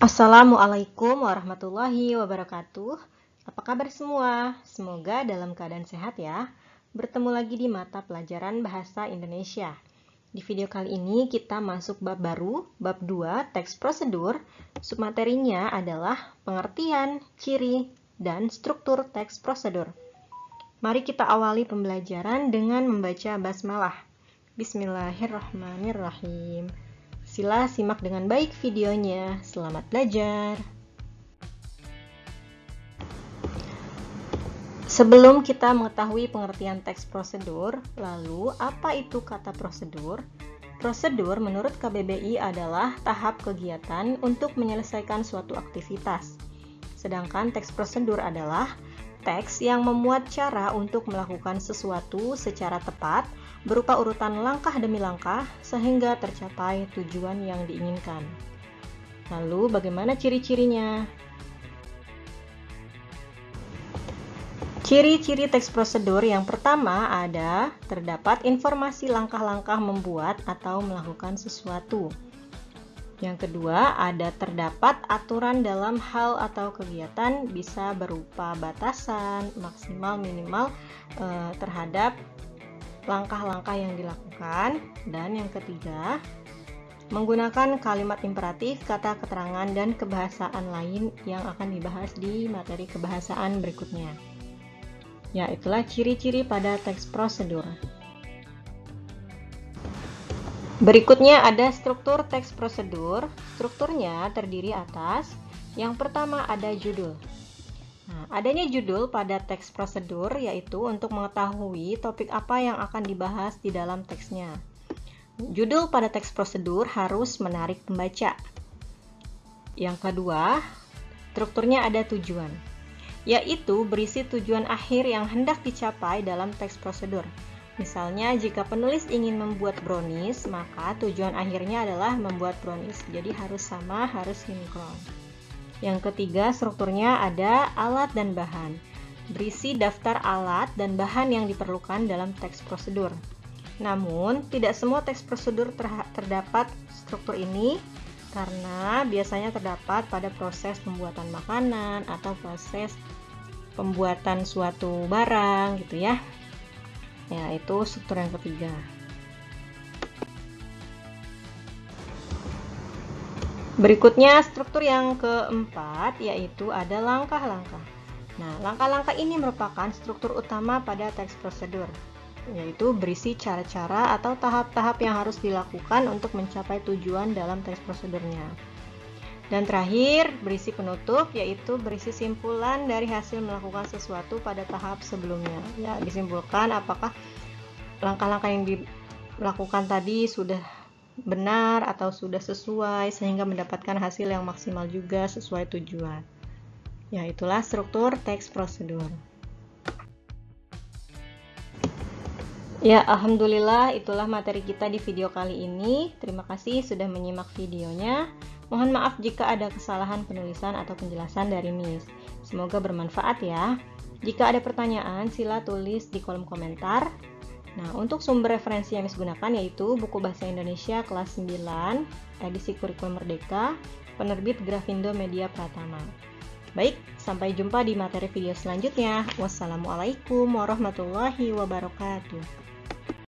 Assalamualaikum warahmatullahi wabarakatuh. Apa kabar semua? Semoga dalam keadaan sehat ya. Bertemu lagi di mata pelajaran Bahasa Indonesia. Di video kali ini kita masuk bab baru, bab 2, teks prosedur. Submaterinya adalah pengertian, ciri, dan struktur teks prosedur. Mari kita awali pembelajaran dengan membaca basmalah. Bismillahirrahmanirrahim. Sila simak dengan baik videonya. Selamat belajar. Sebelum kita mengetahui pengertian teks prosedur, lalu apa itu kata prosedur? Prosedur menurut KBBI adalah tahap kegiatan untuk menyelesaikan suatu aktivitas. Sedangkan teks prosedur adalah teks yang memuat cara untuk melakukan sesuatu secara tepat, berupa urutan langkah demi langkah, sehingga tercapai tujuan yang diinginkan. Lalu, bagaimana ciri-cirinya? Ciri-ciri teks prosedur yang pertama ada terdapat informasi langkah-langkah membuat atau melakukan sesuatu. Yang kedua, ada terdapat aturan dalam hal atau kegiatan, bisa berupa batasan, maksimal, minimal terhadap langkah-langkah yang dilakukan. Dan yang ketiga, menggunakan kalimat imperatif, kata keterangan, dan kebahasaan lain yang akan dibahas di materi kebahasaan berikutnya. Ya, itulah ciri-ciri pada teks prosedur. Berikutnya ada struktur teks prosedur. Strukturnya terdiri atas yang pertama ada judul. Nah, adanya judul pada teks prosedur yaitu untuk mengetahui topik apa yang akan dibahas di dalam teksnya. Judul pada teks prosedur harus menarik pembaca. Yang kedua, strukturnya ada tujuan, yaitu berisi tujuan akhir yang hendak dicapai dalam teks prosedur. Misalnya, jika penulis ingin membuat brownies, maka tujuan akhirnya adalah membuat brownies. Jadi harus sama, harus sinkron. Yang ketiga, strukturnya ada alat dan bahan. Berisi daftar alat dan bahan yang diperlukan dalam teks prosedur. Namun, tidak semua teks prosedur terdapat struktur ini, karena biasanya terdapat pada proses pembuatan makanan atau proses pembuatan suatu barang gitu ya. Ya, itu struktur yang ketiga. Berikutnya struktur yang keempat, yaitu ada langkah-langkah. Nah, langkah-langkah ini merupakan struktur utama pada teks prosedur, yaitu berisi cara-cara atau tahap-tahap yang harus dilakukan untuk mencapai tujuan dalam teks prosedurnya. Dan terakhir, berisi penutup, yaitu berisi simpulan dari hasil melakukan sesuatu pada tahap sebelumnya. Ya, disimpulkan apakah langkah-langkah yang dilakukan tadi sudah benar atau sudah sesuai, sehingga mendapatkan hasil yang maksimal juga sesuai tujuan. Ya, itulah struktur teks prosedur. Ya, alhamdulillah itulah materi kita di video kali ini. Terima kasih sudah menyimak videonya. Mohon maaf jika ada kesalahan penulisan atau penjelasan dari Miss. Semoga bermanfaat ya. Jika ada pertanyaan, sila tulis di kolom komentar. Nah, untuk sumber referensi yang Miss gunakan yaitu buku Bahasa Indonesia kelas 9, edisi Kurikulum Merdeka, penerbit Grafindo Media Pratama. Baik, sampai jumpa di materi video selanjutnya. Wassalamualaikum warahmatullahi wabarakatuh.